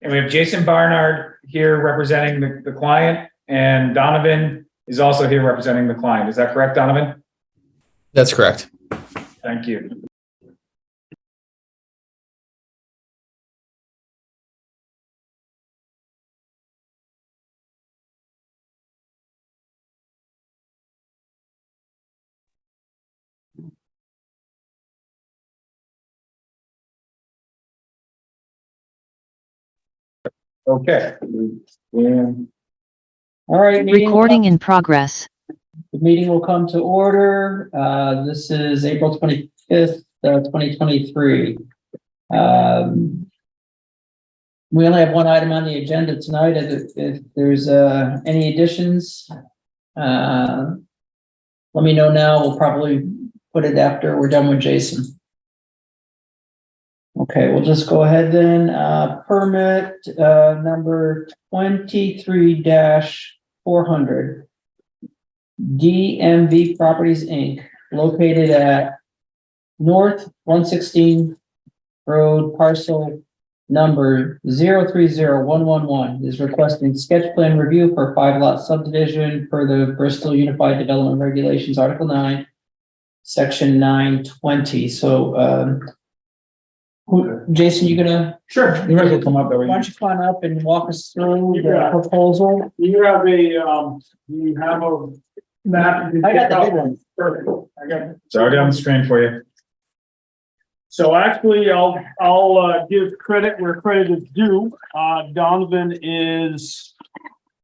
And we have Jason Barnard here representing the client, and Donovan is also here representing the client. Is that correct, Donovan? That's correct. Thank you. Okay. Yeah. All right. Recording in progress. The meeting will come to order. This is April 25th, 2023. We only have one item on the agenda tonight. If there's any additions, let me know now. We'll probably put it after we're done with Jason. Okay, we'll just go ahead then. Permit number 23-400. DMV Properties Inc., located at North 116 Road, parcel number 030111, is requesting sketch plan review for 5-lot subdivision per the Bristol Unified Development Regulations, Article 9, Section 920. So, Jason, you gonna? Sure. You might as well come up that way. Why don't you come up and walk us through the proposal? You have a map. I got the big one. Perfect. I got it. So I'll get on the screen for you. So actually, I'll give credit where credit is due. Donovan is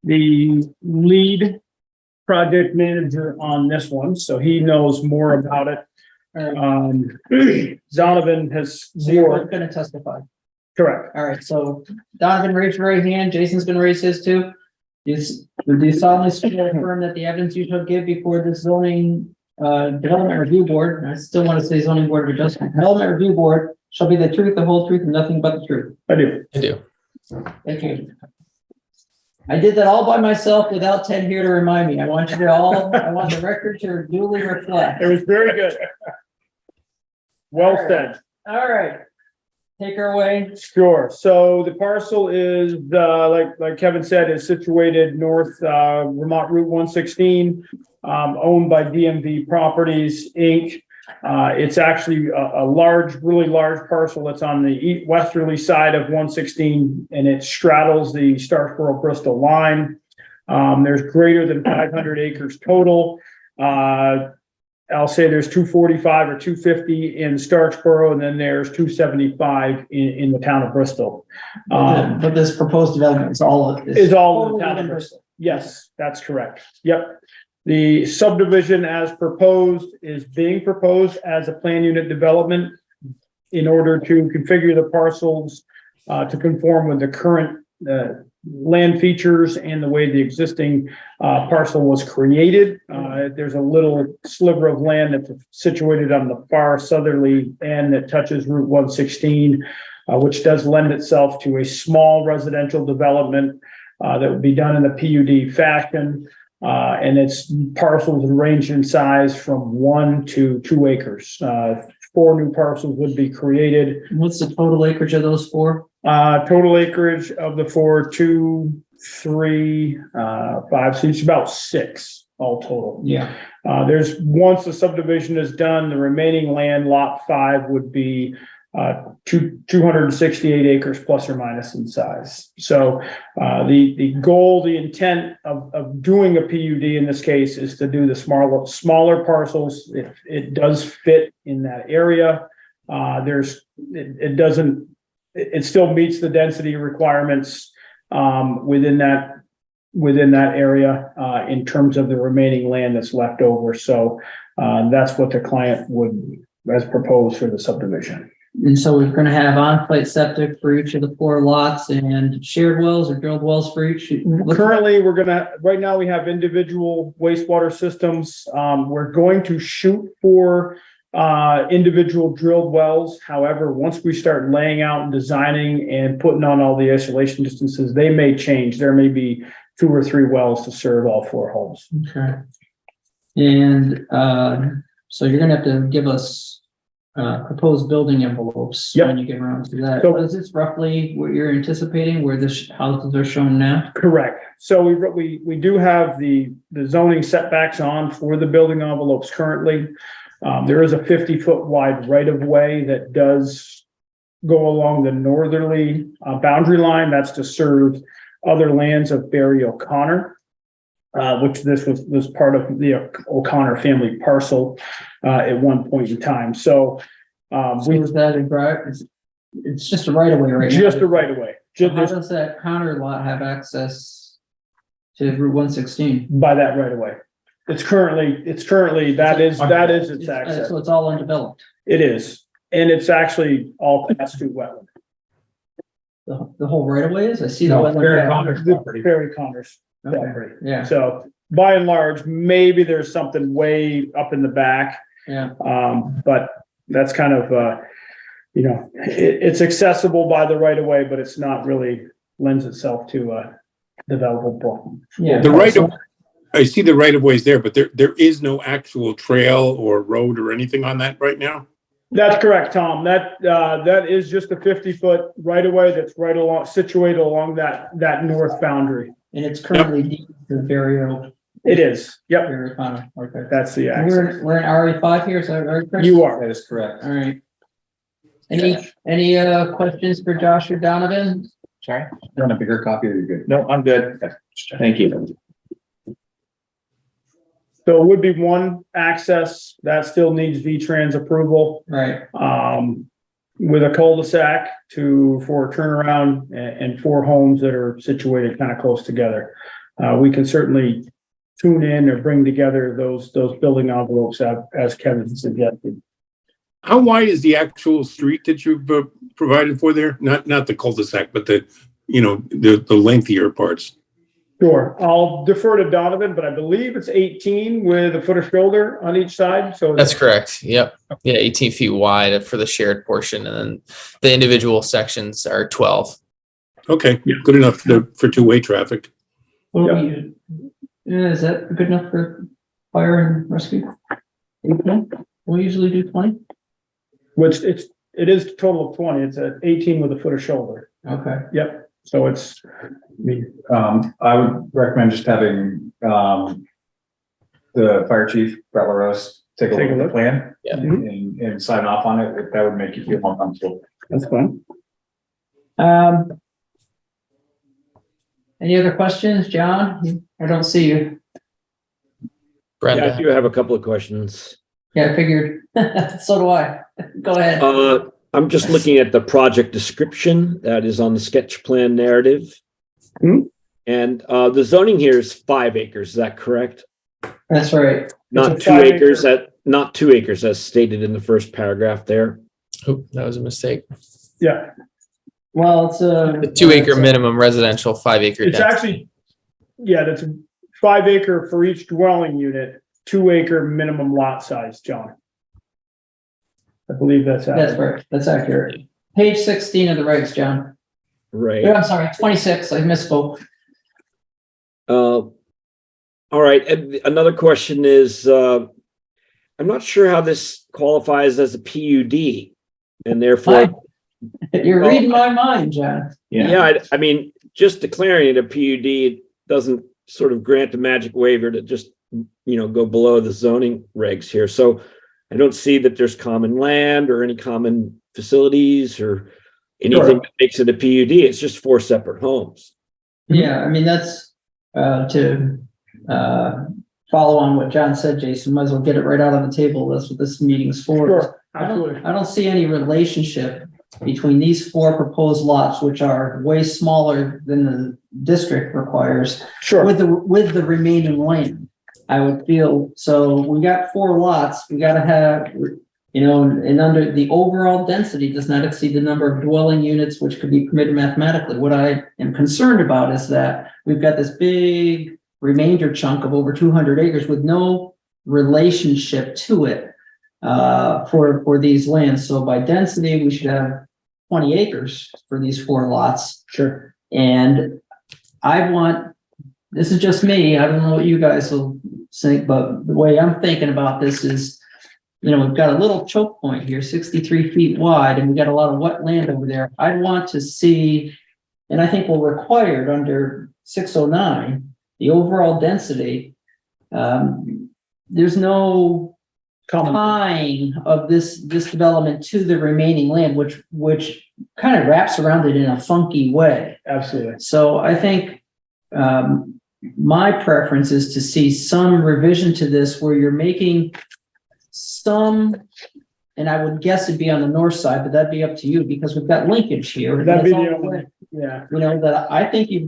the lead project manager on this one, so he knows more about it. Donovan has So you're more. both gonna testify. Correct. All right, so Donovan, raise your right hand. Jason's gonna raise his too. Do you solemnly swear or affirm that the evidence you shall give before the zoning development review board, and I still want to say zoning board of adjustment, development review board shall be the truth, the whole truth, and nothing but the truth? I do. I do. Thank you. I did that all by myself without Ted here to remind me. I want you to all, I want the record to duly reflect. It was very good. Well said. All right. Take her away. Sure. So the parcel is, like Kevin said, is situated north, Vermont Route 116, owned by DMV Properties, Inc. It's actually a large, really large parcel that's on the westerly side of 116, and it straddles the Starkboro Bristol line. There's greater than 500 acres total. I'll say there's 245 or 250 in Starkboro, and then there's 275 in the town of Bristol. But this proposed development is all of this. Is all in the town of Bristol. Yes, that's correct. Yep. The subdivision as proposed is being proposed as a plan unit development in order to configure the parcels to conform with the current land features and the way the existing parcel was created. There's a little sliver of land that's situated on the far southerly end that touches Route 116, which does lend itself to a small residential development that would be done in a PUD fashion. And its parcels range in size from 1 to 2 acres. 4 new parcels would be created. What's the total acreage of those 4? Total acreage of the 4, 2, 3, 5, so it's about 6 all total. Yeah. There's, once the subdivision is done, the remaining land, lot 5, would be 268 acres plus or minus in size. So the goal, the intent of doing a PUD in this case is to do the smaller parcels. It does fit in that area. It still meets the density requirements within that area in terms of the remaining land that's left over. So that's what the client has proposed for the subdivision. And so we're gonna have on-site septic for each of the 4 lots and shared wells or drilled wells for each. Currently, right now we have individual wastewater systems. We're going to shoot for individual drilled wells. However, once we start laying out and designing and putting on all the isolation distances, they may change. There may be 2 or 3 wells to serve all 4 homes. Okay. And so you're gonna have to give us proposed building envelopes. Yep. When you get around to that. So- Is this roughly what you're anticipating, where the houses are shown now? Correct. So we do have the zoning setbacks on for the building envelopes currently. There is a 50-foot wide right of way that does go along the northerly boundary line. That's to serve other lands of Barry O'Connor, which this was part of the O'Connor family parcel at one point in time. So So is that a drive? It's just a right of way right now. just a right of way. So how does that Connor lot have access to Route 116? By that right of way. It's currently, that is its access. So it's all undeveloped, It is, and it's actually all class 2 wetland. the whole right of way is? I see the No, wetland. Barry path. Connor's property. Barry Connor's Okay, property. yeah, So by and large, maybe there's something way up in the back. yeah. But that's kind of, it's accessible by the right of way, but it's not really lends itself to developable. Yeah. The right of, I see the right of ways there, but there is no actual trail or road or anything on that right now? That's correct, Tom. That is just a 50-foot right of way that's right along, situated along that north boundary. And it's currently deep to burial. It is. Yep. Barry Connor, okay. That's the access. We're in RE5 here, is that right, Chris? You are. That is correct. All right. Any questions for Josh or Donovan? Sorry? You want a bigger copy or you're good? No, I'm good. Thank you. So it would be one access that still needs V-Trans approval, Right, with a cul-de-sac for a turnaround and 4 homes that are situated kind of close together. We can certainly tune in or bring together those building envelopes as Kevin suggested. How wide is the actual street that you've provided for there? Not the cul-de-sac, but the lengthier parts. Sure, I'll defer to Donovan, but I believe it's 18 with a foot of shoulder on each side, so. That's correct. Yep. Yeah, 18 feet wide for the shared portion, and then the individual sections are 12. Okay, good enough for two-way traffic. is that good enough for fire and rescue? 18? We usually do 20? Which it is a total of 20, it's a 18 with a foot of shoulder. Okay. Yep, so it's, I would recommend just having, the fire chief, Brett LaRose, take a look at the plan. Yeah. And sign off on it. That would make you feel more comfortable. that's fine. Any other questions, John? I don't see you. Brenda. Yeah, I do have a couple of questions. Yeah, I figured. So do I. Go ahead. I'm just looking at the project description that is on the sketch plan narrative. Hmm. And the zoning here is 5 acres, is that correct? That's right. Not It's a 2 5 acres, acre- not 2 acres as stated in the first paragraph there. Oop, that was a mistake. Yeah, Well, it's a. The 2 acre minimum residential, 5 acre. it's actually, that's a 5 acre for each dwelling unit, 2 acre minimum lot size, John. I believe that's. That's right. That's accurate. Page 16 of the regs, John. Right. I'm sorry, 26. I misspoke. All right. And another question is, I'm not sure how this qualifies as a PUD and therefore, You're reading my mind, John. I mean, just declaring it a PUD doesn't sort of grant a magic waiver to just, go below the zoning regs here. So I don't see that there's common land or any common facilities or anything that makes it a PUD. It's just 4 separate homes. Yeah, I mean, that's to follow on what John said, Jason, might as well get it right out on the table. That's what this meeting's for. Sure, absolutely. I don't see any relationship between these 4 proposed lots, which are way smaller than the district requires, Sure. with the remaining land. I would feel, so we got 4 lots, we gotta have, and under the overall density does not exceed the number of dwelling units which could be permitted mathematically. What I am concerned about is that we've got this big remainder chunk of over 200 acres with no relationship to it for these lands. So by density, we should have 20 acres for these 4 lots. Sure. And this is just me, I don't know what you guys will think, but the way I'm thinking about this is we've got a little choke point here, 63 feet wide, and we've got a lot of wet land over there. I'd want to see, and I think we're required under 609, the overall density. There's no tying of this development to the remaining land, which kind of wraps around it in a funky way. Absolutely. So I think my preference is to see some revision to this where you're making some, and I would guess it'd be on the north side, but that'd be up to you because we've got linkage here. and That'd be that's all the the way. only, yeah. That I think you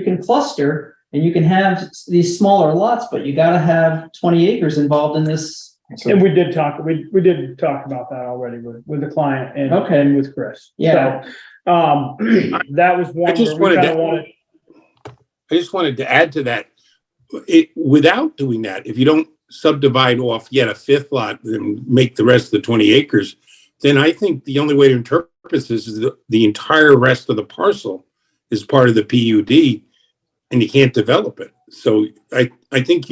can cluster and you can have these smaller lots, but you gotta have 20 acres involved in this. And we did talk about that already with the client and, Okay. and with Chris. Yeah. So, that was one. I just where we wanted kinda to- wanted- I just wanted to add to that. Without doing that, if you don't subdivide off yet a fifth lot and make the rest of the 20 acres, then I think the only way to interpret this is the entire rest of the parcel is part of the PUD and you can't develop it. So I think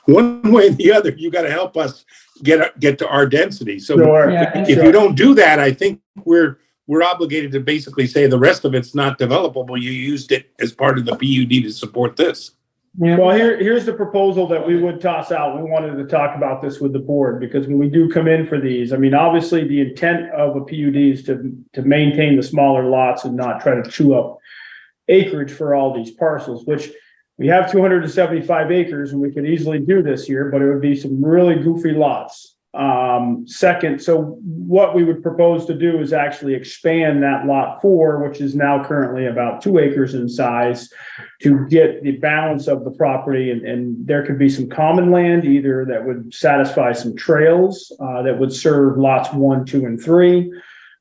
one way or the other, you got to help us get to our density. So Sure. Yeah. if you don't do that, I think we're obligated to basically say the rest of it's not developable. You used it as part of the PUD to support this. Well, here's the proposal that we would toss out. We wanted to talk about this with the board because when we do come in for these, I mean, obviously the intent of a PUD is to maintain the smaller lots and not try to chew up acreage for all these parcels, which we have 275 acres and we could easily do this here, but it would be some really goofy lots. Second, so what we would propose to do is actually expand that lot 4, which is now currently about 2 acres in size, to get the balance of the property. And there could be some common land either that would satisfy some trails, that would serve lots 1, 2, and 3.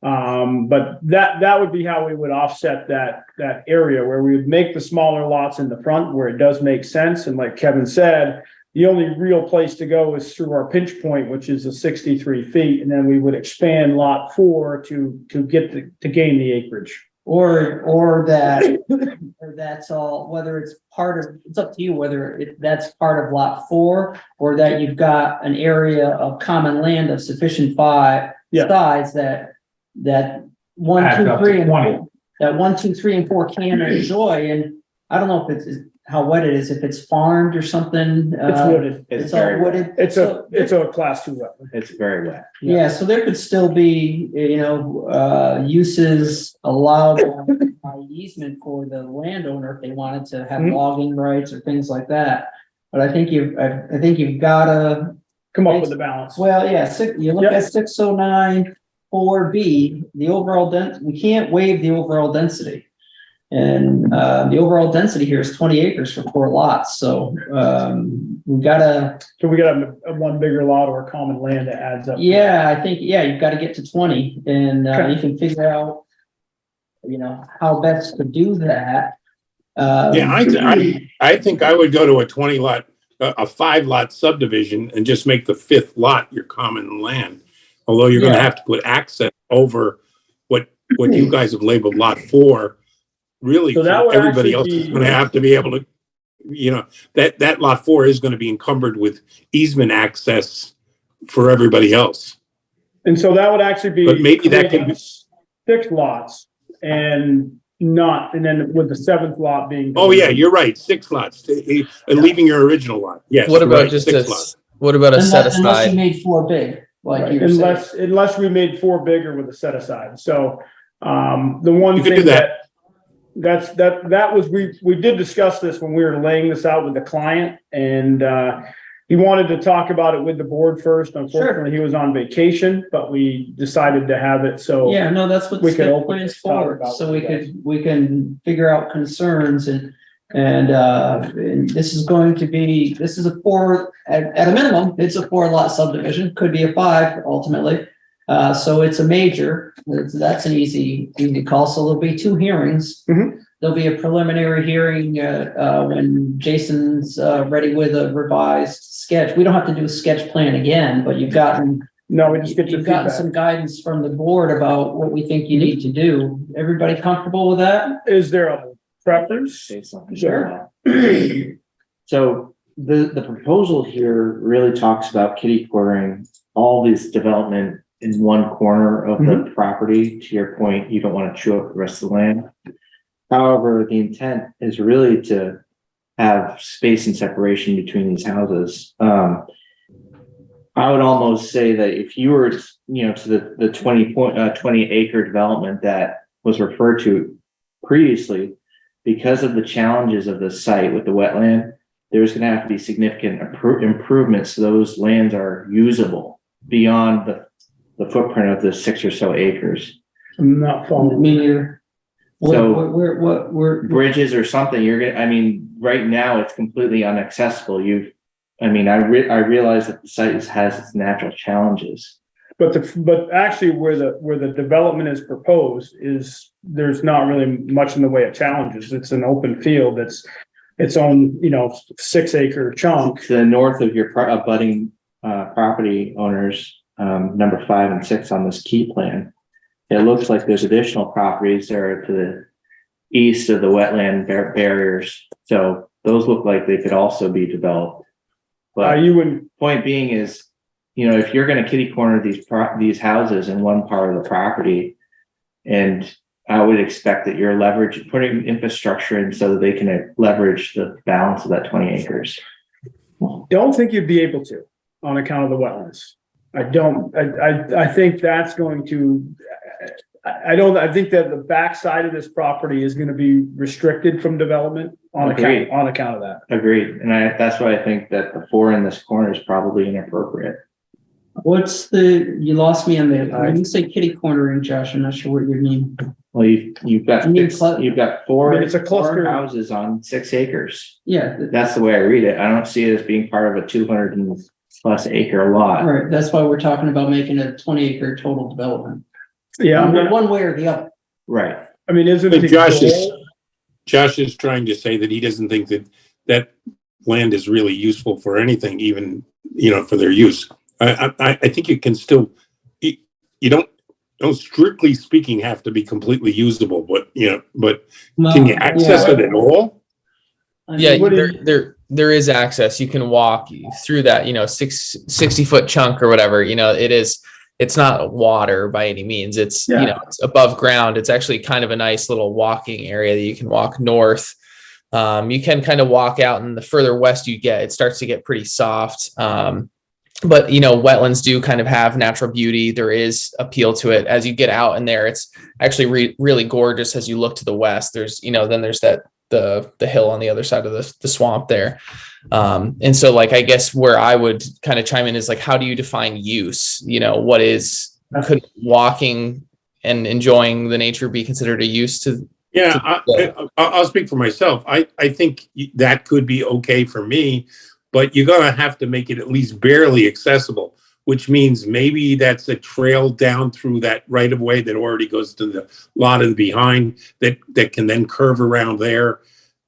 But that would be how we would offset that area where we would make the smaller lots in the front where it does make sense. And like Kevin said, the only real place to go is through our pinch point, which is the 63 feet. And then we would expand lot 4 to gain the acreage. Or that's all, whether it's up to you, whether that's part of lot 4 or that you've got an area of common land of sufficient size that 1, Adds 2, up to 3, and 20. 4, that 1, 2, 3, and 4 can enjoy. And I don't know if it's how wet it is, if it's farmed or something. It's wooded. It's all wooded. It's a class 2 wetland. It's very wet. Yeah, so there could still be, uses allowed by easement for the landowner if they wanted to have logging rights or things like that. But I think you've gotta, Come up with the balance. well, yeah, you look Yep. at 609 4B, the overall we can't waive the overall density. And the overall density here is 20 acres for 4 lots, so we've gotta. So we got a one bigger lot or a common land that adds up. Yeah, I think, you've got to get to 20 and Okay. you can figure out, how best to do that. I think I would go to a 20 lot, a 5 lot subdivision and just make the 5th lot your common land. Although you're going to have to put access over what you guys have labeled lot 4. Really, So that would everybody else actually is be- going to have to be able to, that lot 4 is going to be encumbered with easement access for everybody else. And so that would actually be. But maybe that can be- 6 lots and then with the 7th lot being. Oh yeah, you're right. 6 lots, and leaving your original lot. Yes. What you're about right, just 6 lots. what about a set Unless you aside? made 4 big, like you were saying. Unless we made 4 bigger with a set aside. So, the one You could thing do that. that was, we did discuss this when we were laying this out with the client and, he wanted to talk about it with the board first. Unfortunately, he was on vacation, but we decided to have it. So Yeah, no, that's what the We could sketch open plan's this talk for, about so with we can figure out concerns and this is a 4, at a minimum, it's a 4 lot subdivision, could be a 5 ultimately. So it's a major, that's an easy call, so there'll be 2 hearings. Mhm. There'll be a preliminary hearing, when Jason's, ready with a revised sketch. We don't have to do a sketch plan again, but we just get your feedback. gotten some guidance from the board about what we think you need to do. Everybody comfortable with that? Is there a preference? Say something. Sure. So the proposal here really talks about kitty cornering all this development in one corner of the property. To your point, you don't want to chew up the rest of the land. However, the intent is really to have space and separation between these houses. I would almost say that if you were, to the 20 acre development that was referred to previously, because of the challenges of the site with the wetland, there's going to have to be significant improvements so those lands are usable beyond the footprint of the 6 or so acres. I'm not following. Me neither. So We're bridges or something, right now it's completely inaccessible. I realize that the site has its natural challenges. But actually where the development is proposed is, there's not really much in the way of challenges. It's an open field that's its own, 6 acre chunk. To the north of your abutting property owners, number 5 and 6 on this key plan, it looks like there's additional properties that are to the east of the wetland barriers. So those look like they could also be developed. But You wouldn't, point being is, if you're going to kitty corner these houses in one part of the property, and I would expect that you're putting infrastructure in so that they can leverage the balance of that 20 acres. don't think you'd be able to on account of the wetlands. I think that's going to, I think that the backside of this property is going to be restricted from development on Agreed. account of that. Agreed. And that's why I think that the 4 in this corner is probably inappropriate. you lost me on the, when you say kitty cornering, Josh, I'm not sure what you mean. Well, you've got you've got 4 it's a cluster. 4 houses on 6 acres. Yeah, That's the way I read it. I don't see it as being part of a 200+ acre lot. all right, that's why we're talking about making a 20 acre total development. Yeah, One way or the other. Right. I mean, isn't But the Josh is trying to say that he doesn't think that land is really useful for anything, even, for their use. I think you can still, you don't strictly speaking have to be completely usable, but can you access it at all? Yeah, there is access. You can walk through that, 60-foot chunk or whatever. It's not water by any means. It's it's above ground. It's actually kind of a nice little walking area that you can walk north. You can kind of walk out, and the further west you get, it starts to get pretty soft. But wetlands do kind of have natural beauty. There is appeal to it. As you get out in there, it's actually really gorgeous. As you look to the west, there's then there's the hill on the other side of the swamp there. And so I guess where I would kind of chime in is how do you define use? Could walking and enjoying the nature be considered a use to? Yeah, I'll speak for myself. I think that could be okay for me, but you're going to have to make it at least barely accessible, which means maybe that's a trail down through that right of way that already goes to the lot in behind that can then curve around there.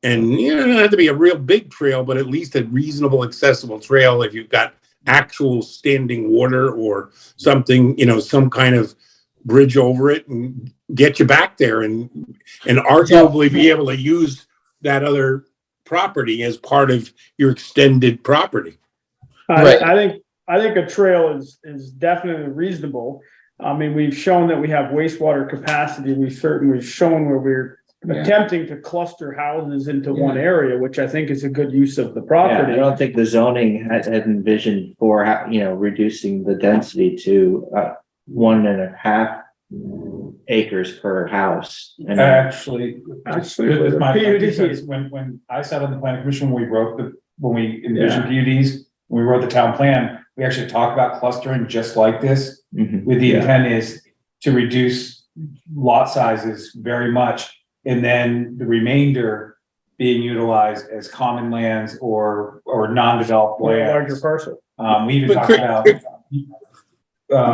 And it doesn't have to be a real big trail, but at least a reasonable accessible trail if you've got actual standing water or something, some kind of bridge over it and get you back there and arguably be able to use that other property as part of your extended property. Right. I think a trail is definitely reasonable. I mean, we've shown that we have wastewater capacity. We've shown where we're attempting to cluster houses into one area, which I think is a good use of the property. I don't think the zoning had envisioned for reducing the density to 1.5 acres per house. And Actually, the my PUD says when I sat on the planning commission, when we envisioned PUDs, when we wrote the town plan, we actually talked about clustering just like this, with the intent is to reduce lot sizes very much, and then the remainder being utilized as common lands or non-developed lands. Larger parcel. We even talked about.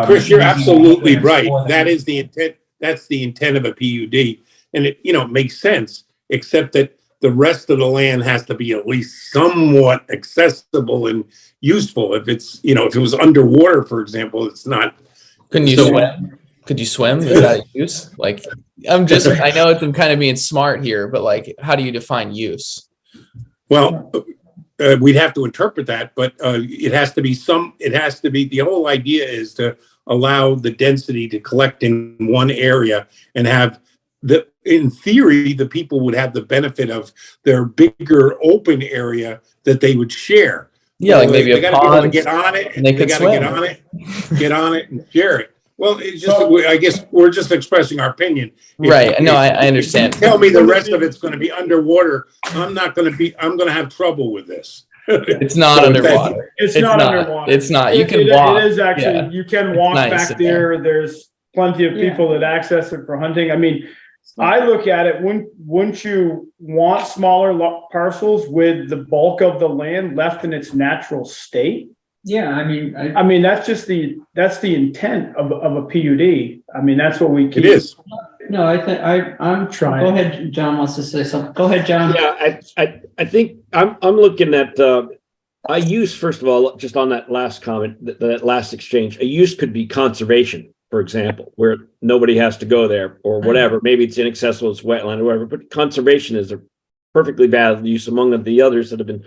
Chris, you're absolutely right. That is the intent. That's the intent of a PUD, and it makes sense, except that the rest of the land has to be at least somewhat accessible and useful. If it's if it was underwater, for example, it's not. Couldn't you swim? Could you swim? Is that a use? I know I'm kind of being smart here, but how do you define use? Well, we'd have to interpret that, but it has to be the whole idea is to allow the density to collect in one area and have in theory, the people would have the benefit of their bigger open area that they would share. Yeah, like maybe they a got to be able pond. to get on it. And they could got to swim. get on it and share it. Well, it's just, I guess we're just expressing our opinion. Right. No, I understand. Tell me the rest of it's going to be underwater. I'm going to have trouble with this. It's not So underwater. It's not underwater. It's not. You can walk. It is actually, Yeah. you can walk nice back in there. There's plenty of people that access it for hunting. I mean, I look at it, wouldn't you want smaller parcels with the bulk of the land left in its natural state? Yeah, I mean, I mean, that's the intent of a PUD. I mean, that's what we keep. It is. no, I'm Trying. Go ahead, John wants to say something. Go ahead, John. Yeah, I think I'm looking at, a use, first of all, just on that last comment, that last exchange, a use could be conservation, for example, where nobody has to go there or whatever. Maybe it's inaccessible, it's wetland or whatever, but conservation is a perfectly valid use among the others that have been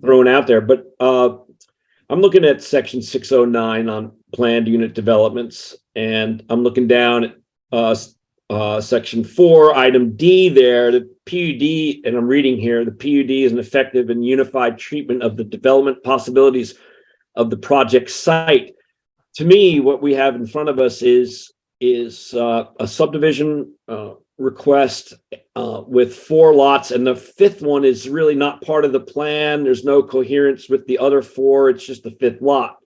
thrown out there. But I'm looking at section 609 on planned unit developments, and I'm looking down at section 4, item D there, the PUD, and I'm reading here, the PUD is an effective and unified treatment of the development possibilities of the project site. To me, what we have in front of us is a subdivision request with 4 lots, and the 5th one is really not part of the plan. There's no coherence with the other 4. It's just the 5th lot.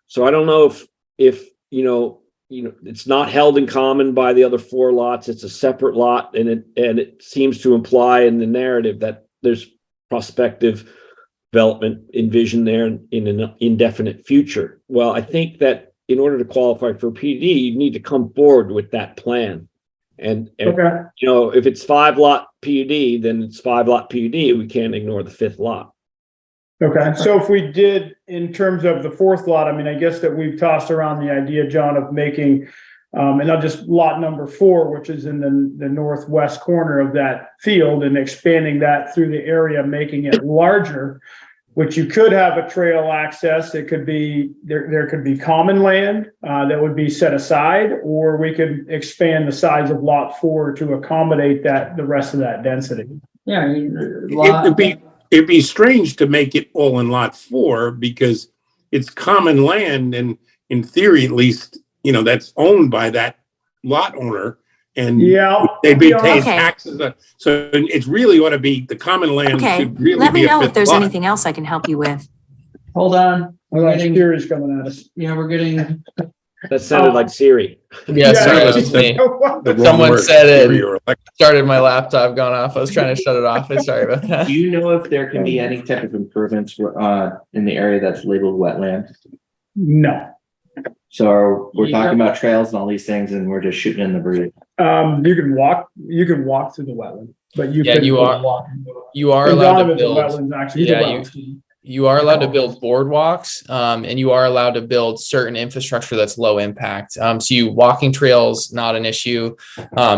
So I don't know if you know it's not held in common by the other 4 lots. It's a separate lot, and it seems to imply in the narrative that there's prospective development envisioned there in an indefinite future. Well, I think that in order to qualify for PUD, you need to come forward with that plan. And Okay. If it's 5 lot PUD, then it's 5 lot PUD. We can't ignore the 5th lot. Okay, so if we did, in terms of the 4th lot, I mean, I guess that we've tossed around the idea, John, of making, and not just lot number 4, which is in the northwest corner of that field, and expanding that through the area, making it larger, which you could have a trail access. It could be, there could be common land that would be set aside, or we could expand the size of lot 4 to accommodate the rest of that density. Yeah, I mean, It'd be strange to make it all in lot 4 because it's common land, and in theory, at least, that's owned by that lot owner, and they pay taxes. So it's really ought to be the common land. Okay, Should really let me be a know if 5th there's lot. anything else I can help you with. hold on. Siri's coming at us. Yeah, we're getting. That sounded like Siri. Yeah, sorry, that was me. The wrong Someone word, said it. Siri or Alexa. Started my laptop going off. I was trying to shut it off. I'm sorry about that. Do you know if there can be any type of improvements in the area that's labeled wetland? No. So we're talking about trails and all these things, and we're just shooting in the breeze. You can walk through the wetland, but you Yeah, you are- walk. You are And allowed to Donovan's build. wetlands, actually. Yeah, you are allowed to build boardwalks, and you are allowed to build certain infrastructure that's low impact. So walking trails, not an issue.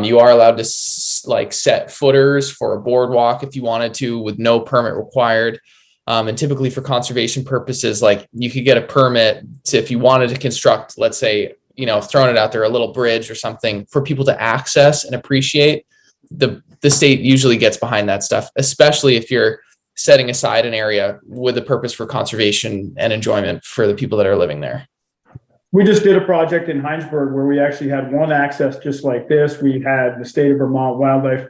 You are allowed to set footers for a boardwalk if you wanted to, with no permit required. And typically for conservation purposes, like you could get a permit if you wanted to construct, let's say, throwing it out there, a little bridge or something for people to access and appreciate. The state usually gets behind that stuff, especially if you're setting aside an area with a purpose for conservation and enjoyment for the people that are living there. We just did a project in Heinsberg where we actually had one access just like this. We had the state of Vermont Wildlife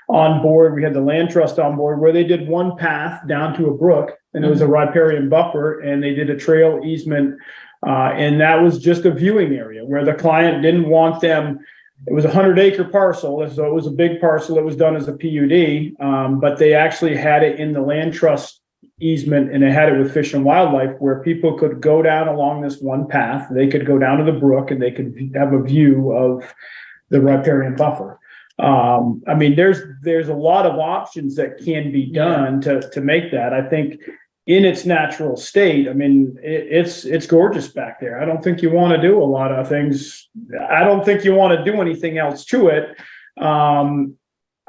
on board. We had the land trust on board where they did one path down to a brook, and it was a riparian buffer, and they did a trail easement. And that was just a viewing area where the client didn't want them. It was a 100-acre parcel, so it was a big parcel. It was done as a PUD, but they actually had it in the land trust easement, and they had it with Fish and Wildlife, where people could go down along this one path. They could go down to the brook, and they could have a view of the riparian buffer. I mean, there's a lot of options that can be done to make that. I think in its natural state, I mean, it's gorgeous back there. I don't think you want to do a lot of things. I don't think you want to do anything else to it.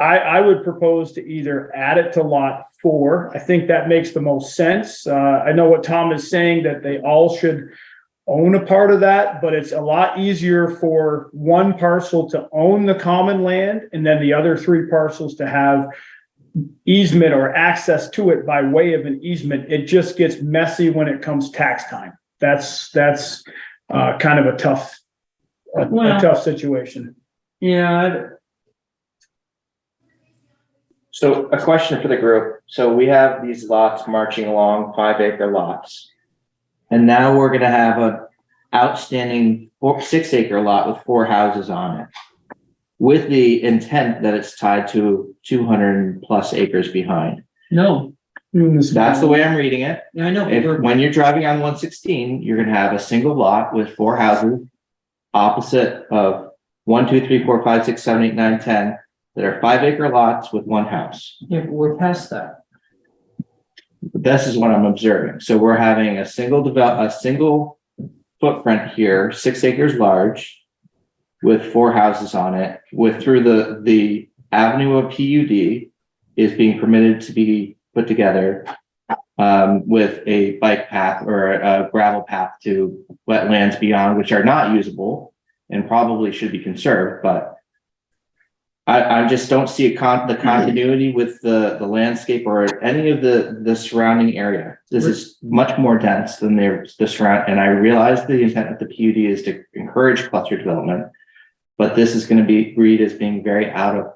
I would propose to either add it to lot 4. I think that makes the most sense. I know what Tom is saying, that they all should own a part of that, but it's a lot easier for one parcel to own the common land and then the other 3 parcels to have easement or access to it by way of an easement. It just gets messy when it comes tax time. That's kind of a tough situation. Yeah, So a question for the group. So we have these lots marching along 5-acre lots. And now we're gonna have a outstanding 6-acre lot with 4 houses on it, with the intent that it's tied to 200+ acres behind. no, That's the way I'm reading it. I know. When you're driving on 116, you're gonna have a single lot with 4 houses opposite of 1, 2, 3, 4, 5, 6, 7, 8, 9, 10 that are 5-acre lots with 1 house. Yeah, we're past that. This is what I'm observing. So we're having a single footprint here, 6 acres large, with 4 houses on it, with through the avenue of PUD is being permitted to be put together with a bike path or a gravel path to wetlands beyond, which are not usable and probably should be conserved, but I just don't see the continuity with the landscape or any of the surrounding area. This is much more dense than the surround, and I realize the intent of the PUD is to encourage cluster development, but this is going to be read as being very out of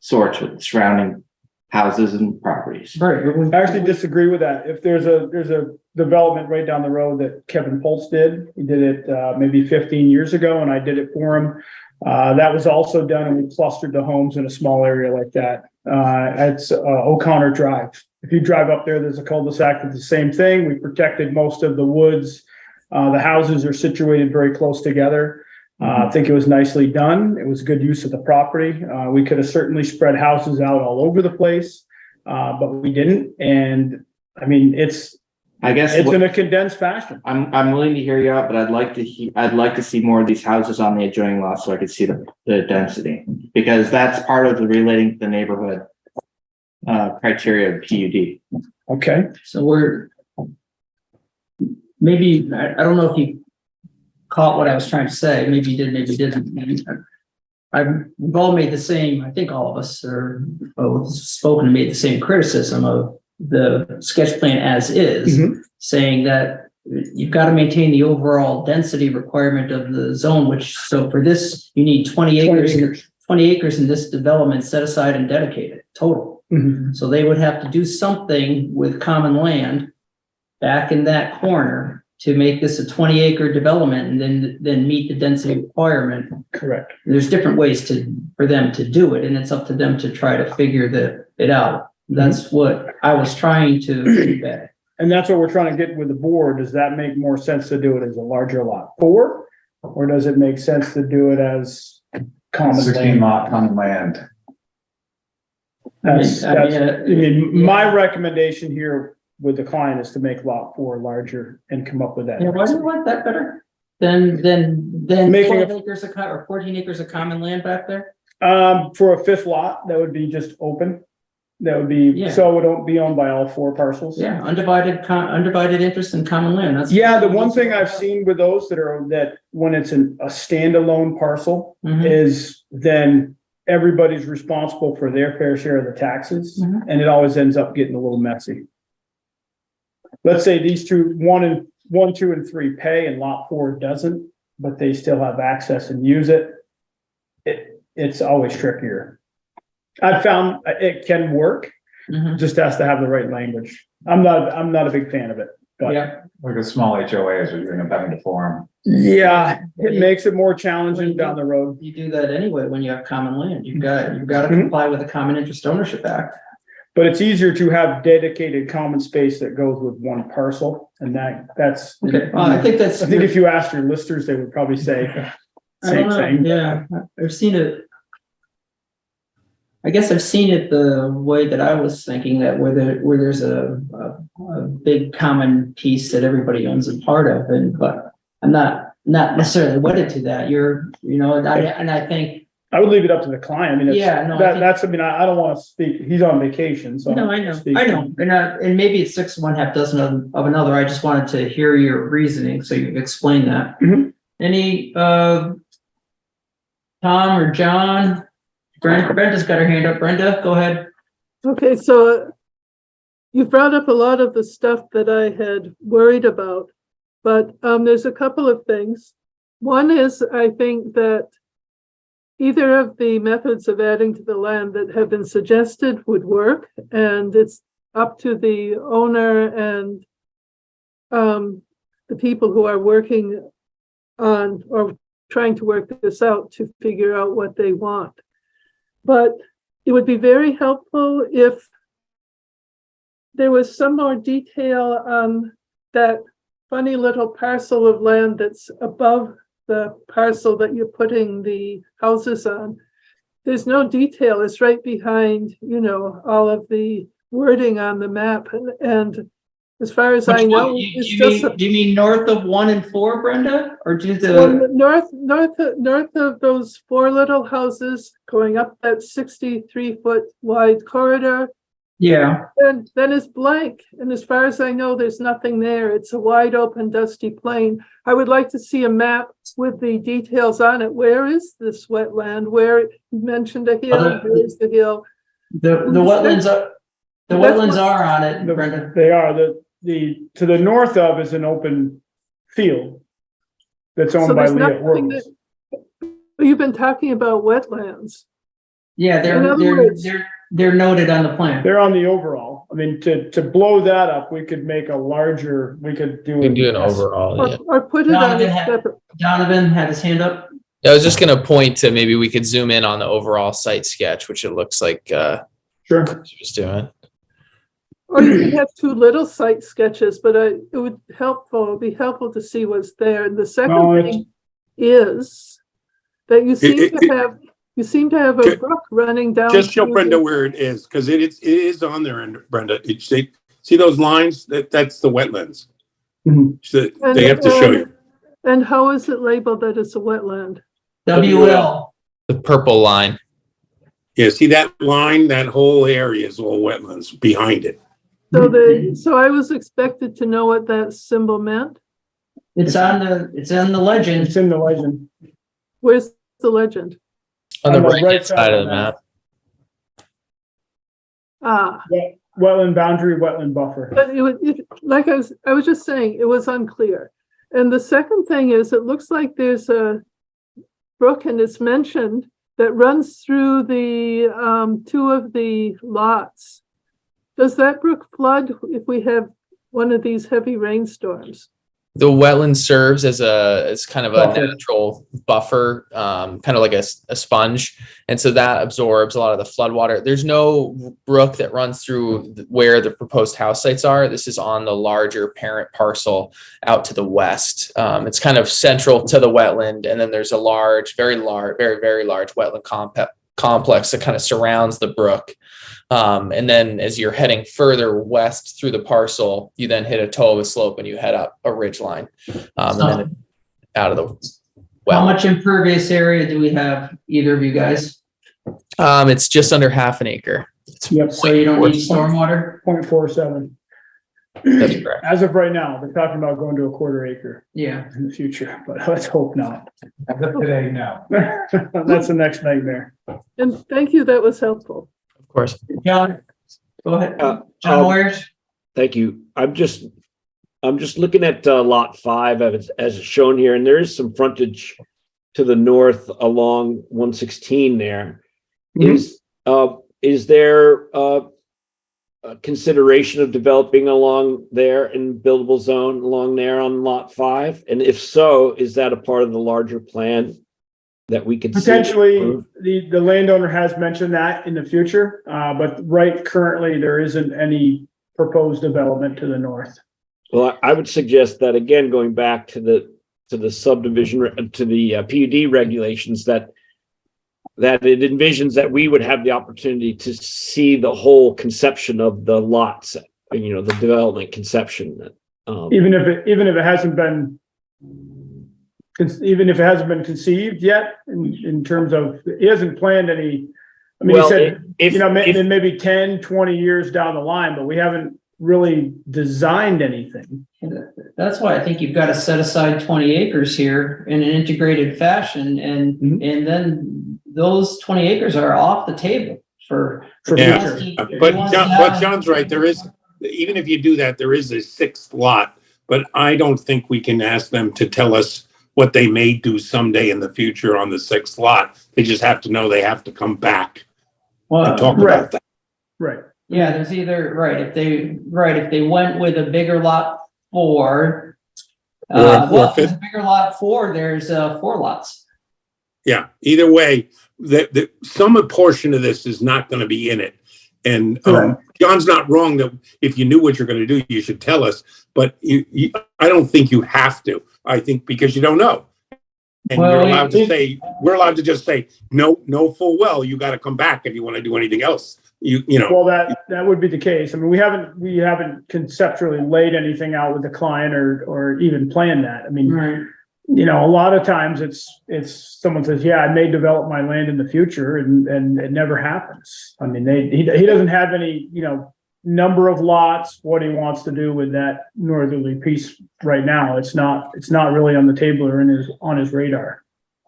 sorts with the surrounding houses and properties. Right. I actually disagree with that. If there's a development right down the road that Kevin Pulse did, he did it maybe 15 years ago, and I did it for him. That was also done, and we clustered the homes in a small area like that. It's O'Connor Drive. If you drive up there, there's a cul-de-sac that's the same thing. We protected most of the woods. The houses are situated very close together. I think it was nicely done. It was good use of the property. We could have certainly spread houses out all over the place, but we didn't. And I mean, it's in a condensed fashion. I'm willing to hear you out, but I'd like to see more of these houses on the adjoining lots so I could see the density, because that's part of the relating to the neighborhood criteria of PUD. Okay. So maybe, I don't know if you caught what I was trying to say. Maybe you did, maybe you didn't. We've all made the same, I think all of us are both spoken and made the same criticism of the sketch plan as is, saying that you've got to maintain the overall density requirement of the zone, which, so for this, you need 20 acres. 20 acres in this development set aside and dedicated total. So they would have to do something with common land back in that corner to make this a 20-acre development and then meet the density requirement. Correct. There's different ways for them to do it, and it's up to them to try to figure it out. That's what I was trying to convey. And that's what we're trying to get with the board. Does that make more sense to do it as a larger lot 4? Or does it make sense to do it as common 16 land? lot common land. My recommendation here with the client is to make lot 4 larger and come up with that. Yeah, why do you like that better than Making 12 acres of or 14 acres of common land back there? For a 5th lot, that would be just open. That would be, so it won't be owned by all 4 parcels. Yeah, undivided interest in common land. That's the one thing I've seen with those that when it's a standalone parcel is then everybody's responsible for their fair share of the taxes, and it always ends up getting a little messy. Let's say these two, 1, 2, and 3 pay and lot 4 doesn't, but they still have access and use it. It's always trickier. I've found it can work, just has to have the right language. I'm not a big fan of it, but Like a small HOA is what you're having to form. yeah, it makes it more challenging down the road. You do that anyway when you have common land. You've got to comply with the Common Interest Ownership Act. But it's easier to have dedicated common space that goes with one parcel, and that's. Okay. Well, I think if you asked your listers, they would probably say same thing. Yeah, I've seen it. I guess I've seen it the way that I was thinking, that where there's a big common piece that everybody owns a part of, but I'm not necessarily wedded to that. And I think I would leave it up to the client. I mean, it's, Yeah, no, I that, think- that's, I mean, I don't want to speak, he's on vacation, so. No, I know, speak. I know, and maybe it's six, one half dozen of another, I just wanted to hear your reasoning, so you've explained that. Mhm. Any, Tom or John? Brenda's got her hand up, Brenda, go ahead. Okay, so you brought up a lot of the stuff that I had worried about, but there's a couple of things. One is, I think that either of the methods of adding to the land that have been suggested would work, and it's up to the owner and the people who are working on or trying to work this out to figure out what they want. But it would be very helpful if there was some more detail on that funny little parcel of land that's above the parcel that you're putting the houses on. There's no detail. It's right behind, all of the wording on the map. And as far as I know, it's just Do you mean north of 1 and 4, Brenda, or do well, the? north of those four little houses going up that 63-foot wide corridor. Yeah, Then it's blank, and as far as I know, there's nothing there. It's a wide open, dusty plain. I would like to see a map with the details on it. Where is this wetland? Where you mentioned a hill, where is the hill? the wetlands are, the That's wetlands what- are on it, Brenda. They are, to the north of is an open field that's So owned by there's Leah nothing Works. You've been talking about wetlands. Yeah, In other words- they're noted on the plan. They're on the overall. I mean, to blow that up, we could make a larger, we could do. We can do an overall, yeah. Or put it on Donovan a had- separate. Donovan had his hand up. I was just gonna point to maybe we could zoom in on the overall site sketch, which it looks like Sure. she was doing. Or you can have two little site sketches, but it would be helpful to see what's there. And the No, second it's- thing is that you seem to have a brook running down. Just show through Brenda the- where it is, because it is on there, and Brenda, see those lines? That's the wetlands. Mhm. So they have to show you. And how is it labeled that it's a wetland? WL. The purple line. Yeah, see that line? That whole area is all wetlands behind it. So I was expected to know what that symbol meant. It's on the legend. It's in the legend. Where's the legend? On the On the right right hand side of the map. Ah, Wetland boundary, wetland buffer. but like I was just saying, it was unclear. And the second thing is, it looks like there's a brook, and it's mentioned, that runs through the two of the lots. Does that brook flood if we have one of these heavy rainstorms? The wetland serves as kind of a Buffer. natural buffer, kind of like a sponge. And so that absorbs a lot of the flood water. There's no brook that runs through where the proposed house sites are. This is on the larger parent parcel out to the west. It's kind of central to the wetland. And then there's a very large wetland complex that kind of surrounds the brook. And then as you're heading further west through the parcel, you then hit a toe of a slope and you head up a ridge line. And then out of the How well. much impervious area do we have, either of you guys? It's just under half an acre. Yep, So you don't need stormwater? 0.47. That's correct. As of right now, they're talking about going to a quarter acre Yeah. in the future, but let's hope not. As of today, no. That's the next nightmare. And thank you, that was helpful. Of course. John, go ahead. Uh, John um, Wires? Thank you. I'm just looking at lot 5 as it's shown here, and there is some frontage to the north along 116 there. Mhm. Is there a consideration of developing along there in buildable zone along there on lot 5? And if so, is that a part of the larger plan that we could see? Potentially, the landowner has mentioned that in the future, but currently there isn't any proposed development to the north. Well, I would suggest that, again, going back to the subdivision, to the PUD regulations, that it envisions that we would have the opportunity to see the whole conception of the lots, the development conception. Even if it hasn't been even if it hasn't been conceived yet, in terms of, he hasn't planned any. I mean, he Well, said, if- you know, if- maybe 10, 20 years down the line, but we haven't really designed anything. That's why I think you've got to set aside 20 acres here in an integrated fashion, and then those 20 acres are off the table for. Yeah. future. But John's right. There is, even if you do that, there is a sixth lot, but I don't think we can ask them to tell us what they may do someday in the future on the sixth lot. They just have to know they have to come back and talk about that. Right. Yeah, there's either, if they went with a bigger lot 4. If it's a bigger lot 4, there's 4 lots. Yeah, either way, some portion of this is not going to be in it. And John's not wrong that if you knew what you're going to do, you should tell us. But I don't think you have to. I think because you don't know. And you're allowed to say, we're allowed to just say, no, full well, you got to come back if you want to do anything else. You know. Well, that would be the case. I mean, we haven't conceptually laid anything out with the client or even planned that. I mean, you know, a lot of times it's someone says, yeah, I may develop my land in the future, and it never happens. I mean, he doesn't have any, you know, number of lots, what he wants to do with that northerly piece right now. It's not really on the table or on his radar.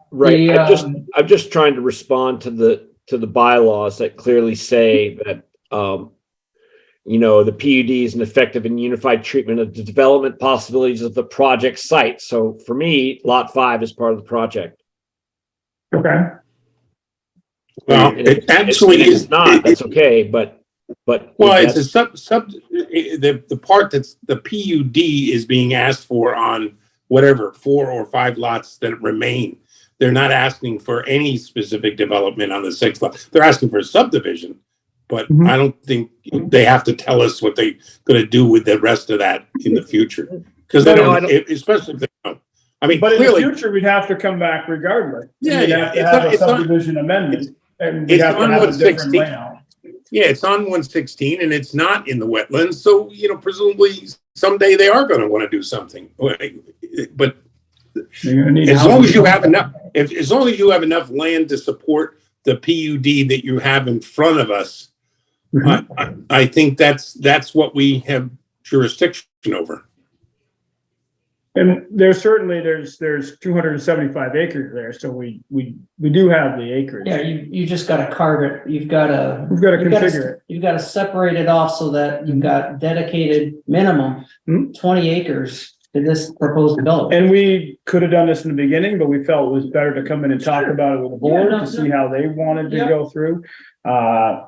Right. I'm just trying to respond to the bylaws that clearly say that, you know, the PUD is an effective and unified treatment of the development possibilities of the project site. So for me, lot 5 is part of the project. Okay. Well, it absolutely is not. That's okay, but well, it's a the part that's the PUD is being asked for on whatever 4 or 5 lots that remain. They're not asking for any specific development on the 6th lot. They're asking for a subdivision, but I don't think they have to tell us what they're going to do with the rest of that in the future, because they don't, especially if they don't. I mean, but clearly, in the future, we'd have to come back regardless. Yeah, we'd have to have a subdivision amendment, and we'd have to have a different layout. Yeah, it's on 116 and it's not in the wetlands. So, you know, presumably someday they are going to want to do something. But as long as you have enough, as long as you have enough land to support the PUD that you have in front of us, I think that's what we have jurisdiction over. And there's 275 acres there, so we do have the acreage. Yeah, you just gotta carve it, we've gotta configure it. You've gotta separate it off so that you've got dedicated minimum 20 acres to this proposed development. And we could have done this in the beginning, but we felt it was better to come in and talk about it with the board to see how they wanted to go through. I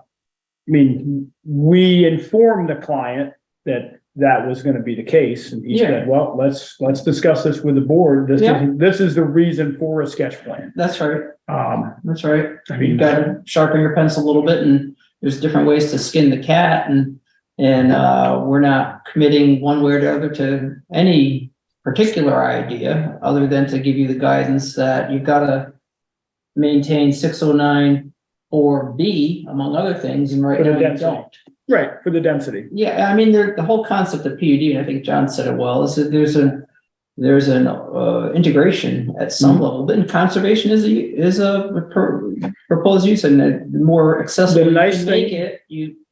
mean, we informed the client that was going to be the case, and he said, well, let's discuss this with the board. This is the reason for a sketch plan. That's right. That's right. I mean, You've got to sharpen your pencil a little bit, and there's different ways to skin the cat, and we're not committing one way or the other to any particular idea other than to give you the guidance that you've got to maintain 609 or B, among other things, and right now you don't. Right, for the density. Yeah, I mean, the whole concept of PUD, and I think John said it well, is that there's an integration at some level, but conservation is a proposed use, and the more accessible you can make it,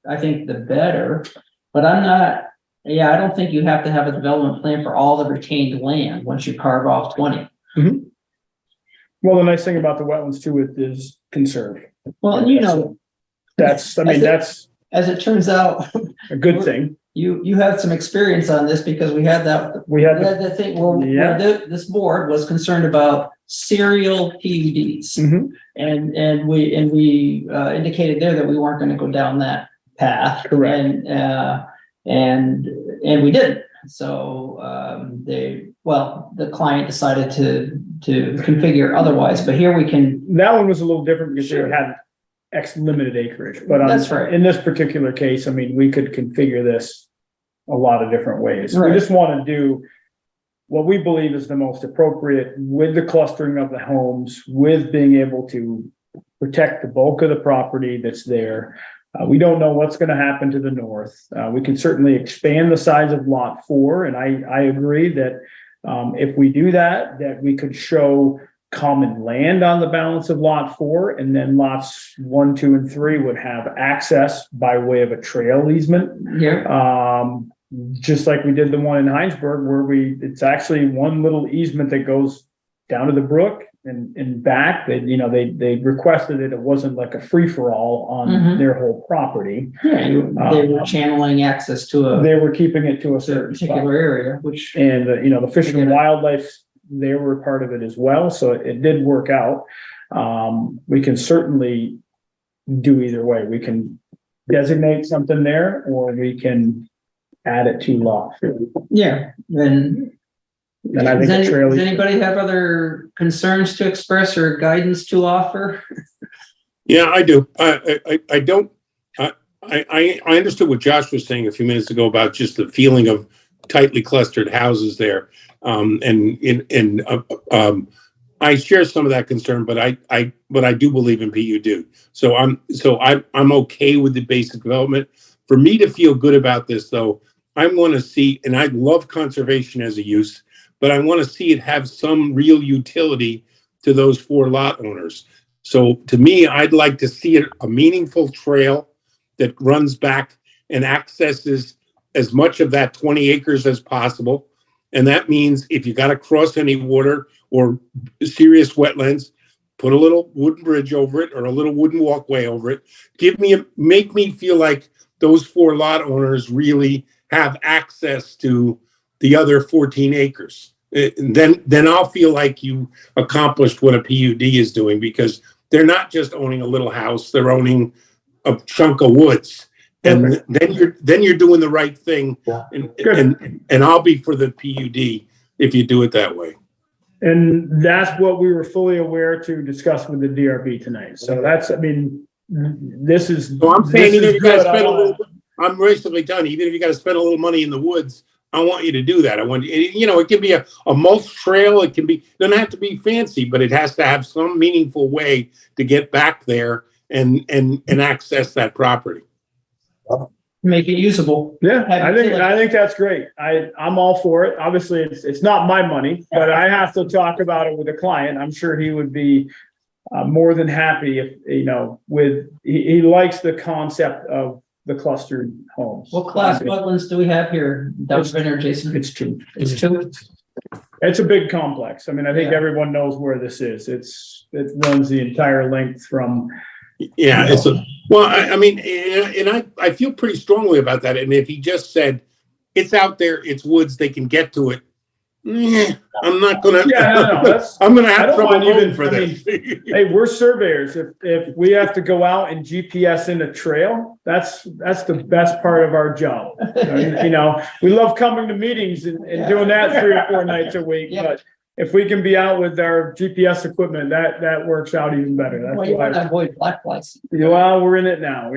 I think the better. But I don't think you have to have a development plan for all the retained land once you carve off 20. Well, the nice thing about the wetlands too is conserved. Well, you know, that's as it turns out, a good thing. You had some experience on this because we had the thing where this board was concerned about serial PUDs, and we indicated there that we weren't going to go down that path. Correct. And we didn't. So the client decided to configure otherwise. But here we can. That one was a little different because they had X limited acreage, but that's right. In this particular case, I mean, we could configure this a lot of different ways. Right. We just want to do what we believe is the most appropriate with the clustering of the homes, with being able to protect the bulk of the property that's there. We don't know what's going to happen to the north. We can certainly expand the size of lot 4, and I agree that If we do that, we could show common land on the balance of lot 4, and then lots 1, 2, and 3 would have access by way of a trail easement. Yeah. Just like we did the one in Heinsberg, where it's actually one little easement that goes down to the brook and back. That, you know, they requested it wasn't like a free-for-all on their whole property. Yeah, they were channeling access to They were keeping it to a certain particular spot. area, which. And, you know, the Fish and Wildlife, they were part of it as well, so it did work out. We can certainly do either way. We can designate something there, or we can add it to lot 4. Yeah, then. And I think Does the trail. does anybody have other concerns to express or guidance to offer? Yeah, I do. I don't, I understood what Josh was saying a few minutes ago about just the feeling of tightly clustered houses there. I share some of that concern, but I do believe in PUD. So I'm okay with the basic development. For me to feel good about this, though, I want to see, and I love conservation as a use, but I want to see it have some real utility to those 4 lot owners. So to me, I'd like to see a meaningful trail that runs back and accesses as much of that 20 acres as possible. And that means if you got to cross any water or serious wetlands, put a little wooden bridge over it or a little wooden walkway over it. Make me feel like those 4 lot owners really have access to the other 14 acres. Then I'll feel like you accomplished what a PUD is doing, because they're not just owning a little house, they're owning a chunk of woods. And then you're doing the right thing. Yeah. And I'll be for the PUD if you do it that way. And that's what we were fully aware to discuss with the DRB tonight. So that's, I mean, this is. So I'm saying, even if you gotta good. spend a little, I'm basically done. Even if you gotta spend a little money in the woods, I want you to do that. I want you know, it can be a mulch trail. It can be, doesn't have to be fancy, but it has to have some meaningful way to get back there and access that property. Make it usable. Yeah, I think that's great. I'm all for it. Obviously, it's not my money, but I have to talk about it with a client. I'm sure he would be more than happy if, you know, he likes the concept of the clustered homes. What class wetlands do we have here, Donovan or Jason? It's 2. It's 2. It's a big complex. I mean, I think everyone knows where this is. It runs the entire length from. Yeah, I mean, and I feel pretty strongly about that. And if he just said, it's out there, it's woods, they can get to it. I'm not gonna. I'm gonna have trouble voting for this. Hey, we're surveyors. If we have to go out and GPS in a trail, that's the best part of our job. You know, we love coming to meetings and doing that 3 or 4 nights a week, but if we can be out with our GPS equipment, that works out even better. That's well, you want to avoid black flies. Well, we're in it now.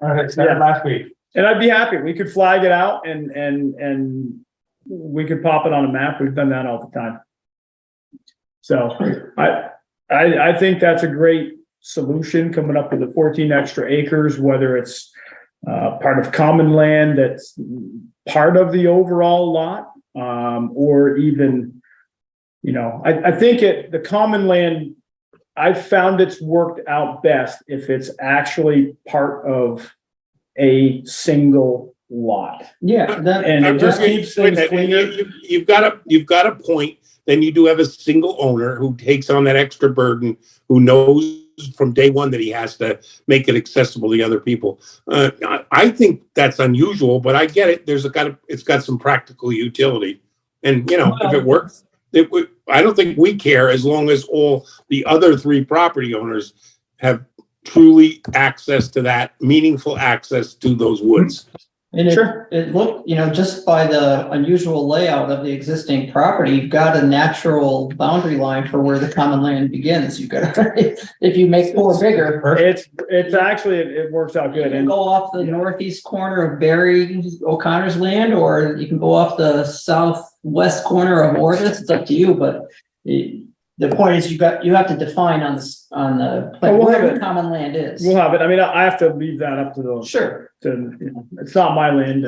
Last week. And I'd be happy. We could flag it out and we could pop it on a map. We've done that all the time. So I think that's a great solution, coming up with the 14 extra acres, whether it's part of common land that's part of the overall lot, or even, you know, I think the common land, I've found it's worked out best if it's actually part of a single lot. Yeah, and it just keeps things cleaner. You've got a point. Then you do have a single owner who takes on that extra burden, who knows from day one that he has to make it accessible to other people. I think that's unusual, but I get it. It's got some practical utility, and you know, if it works, I don't think we care as long as all the other 3 property owners have truly access to that, meaningful access to those woods. And it looked, you know, just by the unusual layout of the existing property, you've got a natural boundary line for where the common land begins. You've got, if you make 4 bigger. It's actually, it works out good. You can go off the northeast corner of Barry O'Connor's land, or you can go off the southwest corner of Orvis. It's up to you, but the point is you have to define on the plan where the common land is. We'll have it. I mean, I have to leave that up to those. Sure. You know, it's not my land.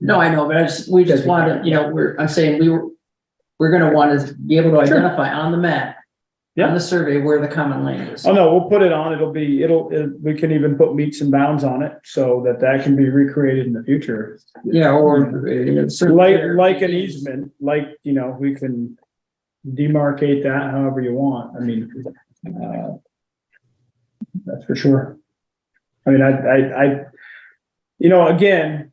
No, I know, but we just wanted, you know, I'm saying we're gonna want to be able to Sure. identify on the map, Yeah. on the survey where the common land is. Oh, no, we'll put it on. We can even put meets and bounds on it so that can be recreated in the future. Yeah, or. Like an easement, we can demarcate that however you want. I mean, that's for sure. I mean, again,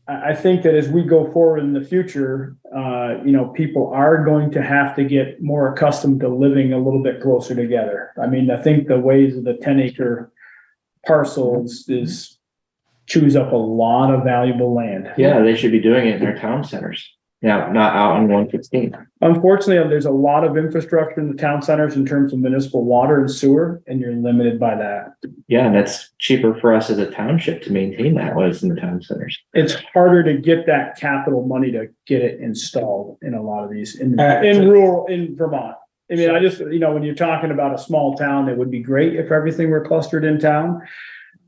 I think that as we go forward in the future, people are going to have to get more accustomed to living a little bit closer together. I mean, I think the ways of the 10-acre parcels is chews up a lot of valuable land. Yeah, they should be doing it in their town centers. Yeah, not out on 115. Unfortunately, there's a lot of infrastructure in the town centers in terms of municipal water and sewer, and you're limited by that. Yeah, and that's cheaper for us as a township to maintain that was in the town centers. It's harder to get that capital money to get it installed in a lot of these in Vermont. I mean, when you're talking about a small town, it would be great if everything were clustered in town.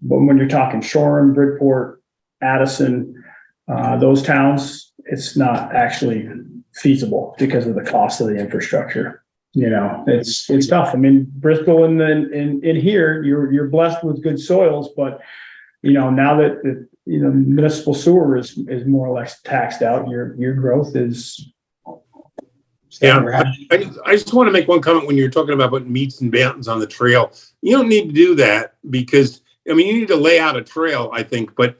But when you're talking Shoreham, Bridport, Addison, those towns, it's not actually feasible because of the cost of the infrastructure. It's tough. I mean, Bristol in here, you're blessed with good soils, but now that municipal sewer is more or less taxed out, your growth is. Yeah, I just want to make one comment when you're talking about putting meets and bounds on the trail. You don't need to do that because, you need to lay out a trail, I think, but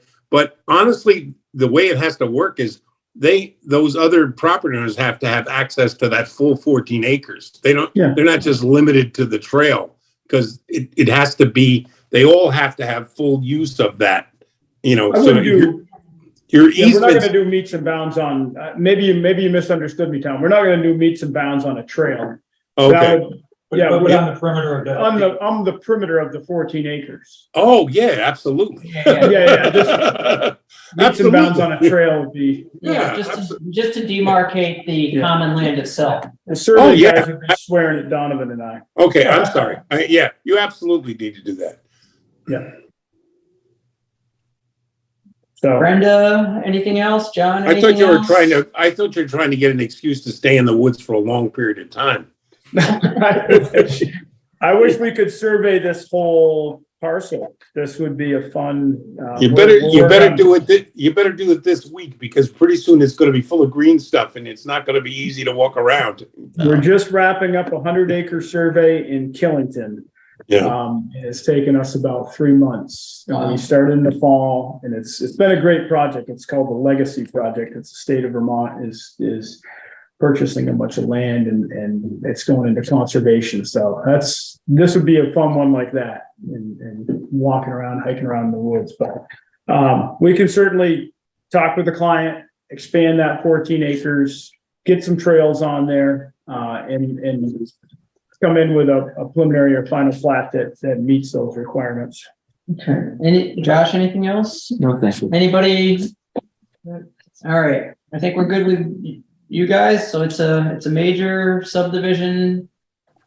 honestly, the way it has to work is those other property owners have to have access to that full 14 acres. They're not just limited to the trail because it has to be, they all have to have full use of that, We're not going to do meets and bounds on, maybe you misunderstood me, Tom. We're not going to do meets and bounds on a trail. Okay. On the perimeter of On the perimeter of the 14 acres. Oh, yeah, absolutely. Yeah. Meets and bounds on a trail would be. Yeah, just to demarcate the common land itself. The survey guys would be swearing at Donovan and I. Okay, I'm sorry. You absolutely need to do that. Yeah. So Brenda, anything else? John, I thought anything you were else? trying to get an excuse to stay in the woods for a long period of time. I wish we could survey this whole parcel. This would be a fun. You better do it this week because pretty soon it's going to be full of green stuff and it's not going to be easy to walk around. We're just wrapping up a 100-acre survey in Killington. It's taken us about 3 months. We started in the fall, and it's been a great project. It's called the Legacy Project. It's the state of Vermont is purchasing a bunch of land and it's going into conservation. So this would be a fun one like that and walking around, hiking around in the woods. But we can certainly talk with the client, expand that 14 acres, get some trails on there, and come in with a preliminary or final plat that meets those requirements. Okay. Josh, anything else? No, thank you. Anybody? All right. I think we're good with you guys. So it's a major subdivision,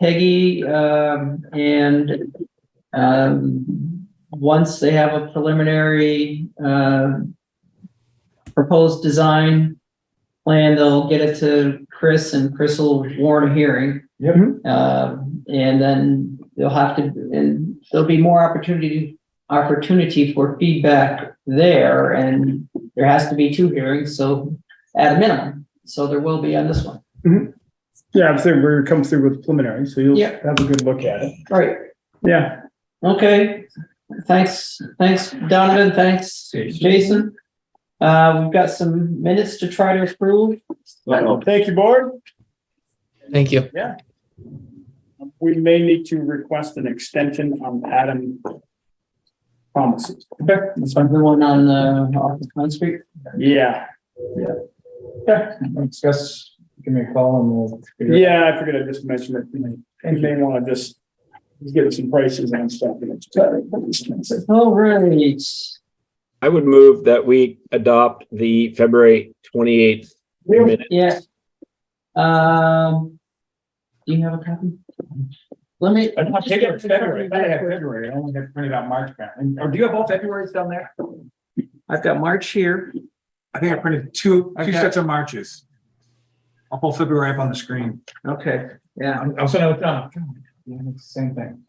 Peggy, and once they have a preliminary proposed design plan, they'll get it to Chris, and Chris will warn a hearing. Yep. And then there'll be more opportunity for feedback there, and there has to be 2 hearings, so at a minimum. So there will be on this one. Mm-hmm. Yeah, I'm saying we're come through with preliminary, so you'll have a good look at it. All right. Yeah. Okay. Thanks, Donovan. Thanks, Jason. We've got some minutes to try to approve. Thank you, board. Thank you. Yeah. We may need to request an extension on Adam promises. Okay. So everyone on Front Street. Yeah. Discuss, give me a call and we'll. Yeah, I figured I just mentioned it. And they want to just get some prices and stuff. All right. I would move that we adopt the February 28th minute. Yeah. Do you have a copy? Let me. I'm not taking it February. I have February. I only have printed out March. Or do you have all Februarys down there? I've got March here. I think I printed two sets of Marches. I'll pull February up on the screen. Okay, yeah. I'll send it down. Yeah, it's the same thing.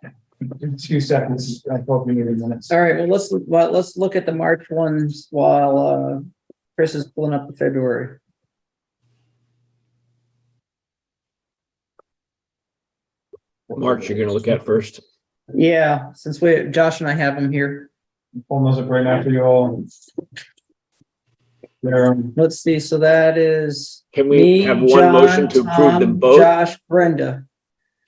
In 2 seconds, I hope you need a minute. All right, well, let's look at the March ones while Chris is pulling up the February. March, you're gonna look at first. Yeah, since Josh and I have them here. Pulling those up right now for you all. There, Let's see, so that is Can we me, have one John, motion to approve them Tom, both? Josh, Brenda.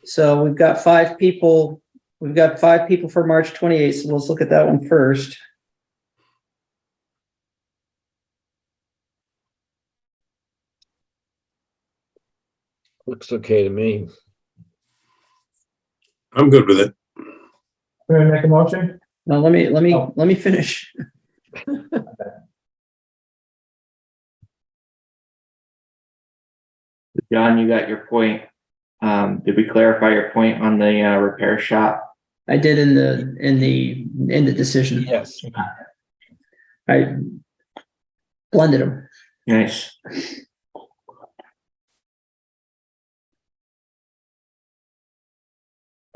So we've got 5 people. We've got 5 people for March 28th. So let's look at that one first. Looks okay to me. I'm good with it. Can I make a motion? Now, let Oh. me finish. John, you got your point. Did we clarify your point on the repair shop? I did in the decision. Yes. I blended them. Nice.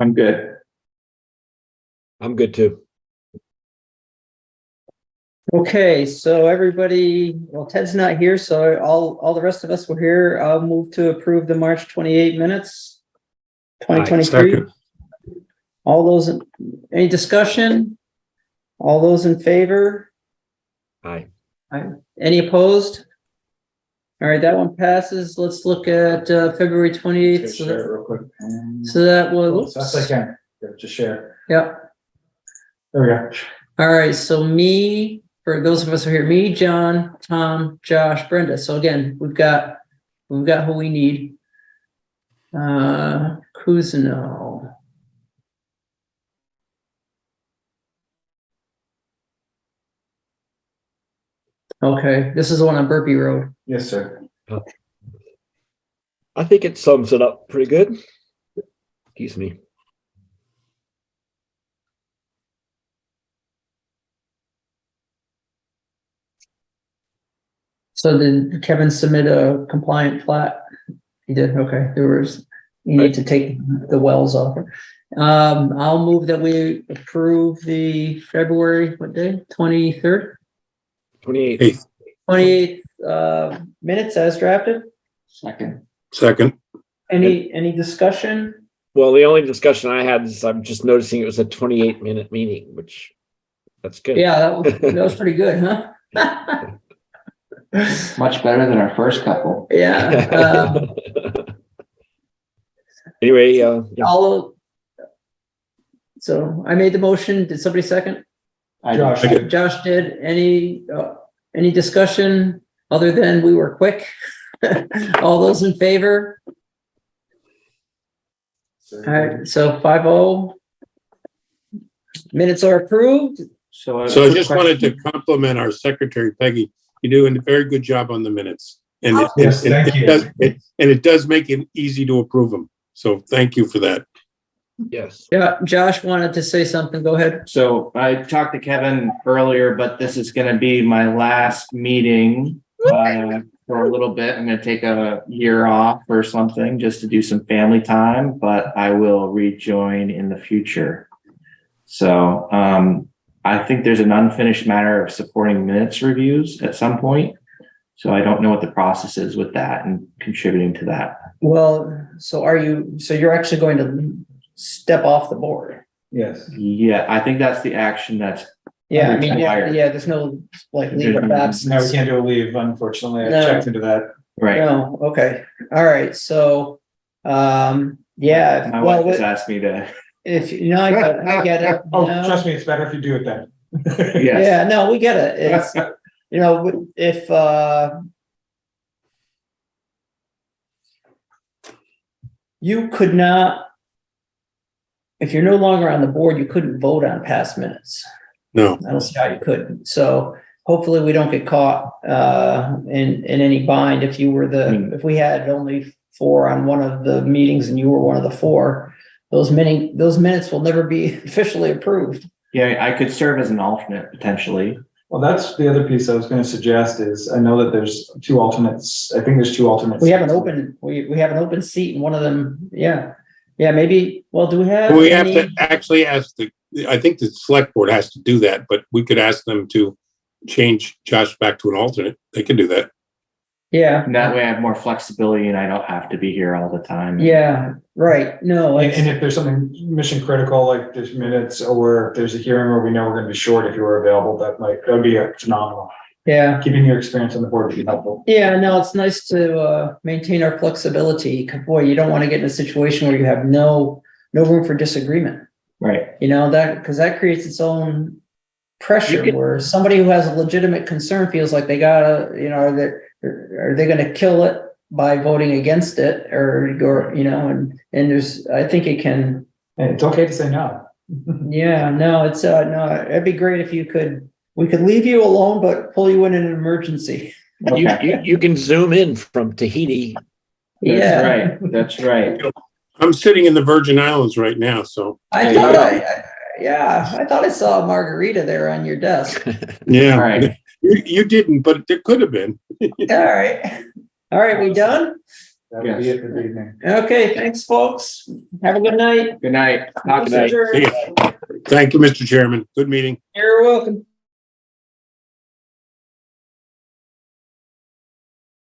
I'm good. I'm good too. Okay, so everybody, well, Ted's not here, so all the rest of us were here. I'll move to approve the March 28 minutes. 2023. Second. All those, any discussion? All those in favor? Aye. Any opposed? All right, that one passes. Let's look at February 28th. Just So share it that, real quick. so that was, That's I can. Just share. yep. There we go. All right, so me, for those of us who are here, me, John, Tom, Josh, Brenda. So again, we've got who we need. Cousineau. Okay, this is the one on Burpee Road. Yes, sir. I think it sums it up pretty good. Excuse me. So did Kevin submit a compliant plat? He did, okay, you need to take the wells off. I'll move that we approve the February, what day, 23rd? 28. Hey, 28th, minutes as drafted. Second. second. Any discussion? Well, the only discussion I had is I'm just noticing it was a 28-minute meeting, which that's good. Yeah, that was pretty good, huh? Much better than our first couple. Yeah. Anyway, yeah. So I made the motion. Did somebody second? Josh. Josh did. Any discussion other than we were quick? All those in favor? All right, so 5-0. Minutes are approved. So I just wanted to compliment our secretary, Peggy. You're doing a very good job on the minutes. And it does make it easy to approve them. So thank you for that. Yes. Yeah, Josh wanted to say something. Go ahead. So I talked to Kevin earlier, but this is going to be my last meeting for a little bit. I'm going to take a year off or something just to do some family time, but I will rejoin in the future. So I think there's an unfinished matter of supporting minutes reviews at some point. So I don't know what the process is with that and contributing to that. Well, so you're actually going to step off the board? Yes. Yeah, I think that's the action that's. Yeah, I mean, Required. yeah, there's no like leave of absence. No, we can't do a leave, unfortunately. I No. checked into that. Right. No, okay, all right, so, yeah, My well, wife has asked me to. if, I get it. Oh, no. trust me, it's better if you do it then. Yes. Yeah, no, we get it, it's, if, you could not, if you're no longer on the board, you couldn't vote on past minutes. No. I don't see how you could. So hopefully we don't get caught in any bind if you were if we had only 4 on one of the meetings and you were one of the 4, those minutes will never be officially approved. Yeah, I could serve as an alternate potentially. Well, that's the other piece I was gonna suggest is, I know that there's two alternates, I think there's two alternates. We have an open, we have an open seat and one of them, yeah. Yeah, maybe, well, do we have? We have any- to actually ask I think the select board has to do that, but we could ask them to change Josh back to an alternate. They could do that. Yeah, And that way I have more flexibility and I don't have to be here all the time. yeah, right, no, And it's, if there's something mission critical, like there's minutes, or if there's a hearing where we know we're gonna be short, if you were available, that would be phenomenal. yeah. Keeping your experience on the board would be helpful. Yeah, no, it's nice to maintain our flexibility. Boy, you don't want to get in a situation where you have no room for disagreement. Right. You know, that, because that creates its own pressure where somebody who has a legitimate concern feels like they gotta, you know, are they gonna kill it by voting against it or you know, and there's, I think it can. And it's okay to say no. Yeah, no, it's no, it'd be great if we could leave you alone, but pull you in an emergency. You can zoom in from Tahiti. That's Yeah. right. That's right. I'm sitting in the Virgin Islands right now, so I thought I thought I saw a margarita there on your desk. yeah. All right. You didn't, but there could have been. All right, we done? That would be it for the evening. Okay, thanks, folks. Have a good night. Good night. Talk Good night. to you. See ya. Thank you, Mr. Chairman. Good meeting. You're welcome.